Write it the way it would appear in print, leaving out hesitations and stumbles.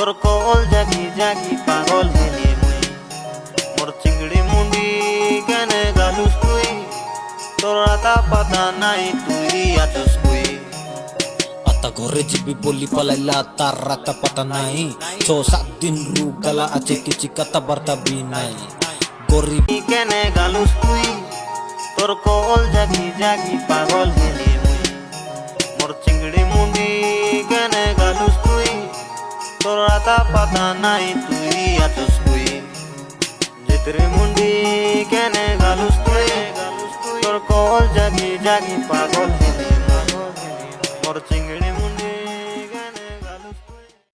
তোর কল জাগি জাগি পাগল হেলি মুই মোর চিংড়ি মুন্ডি কেনে গালুস তুই তোর আতা পাতা নাই তুই আছস কুই आता घरे जीबी बोली पलाइला तार राता पता नहीं 6-7 दिन रू गला আছে কিছু কথা বার্তা বি নাই গরিব কেনে গালুস তুই তোর কল জাগি জাগি পাগল হেলি মুই মোর চিংড়ি মুন্ডি কেনে গালুস তুই তোর আতা পাতা নাই তুই আছস কুই জিতরে মুন্ডি কেনে গালুস তুই তোর কল জাগি জাগি পাগল হেলি মোর চিংড়ি মুন্ডি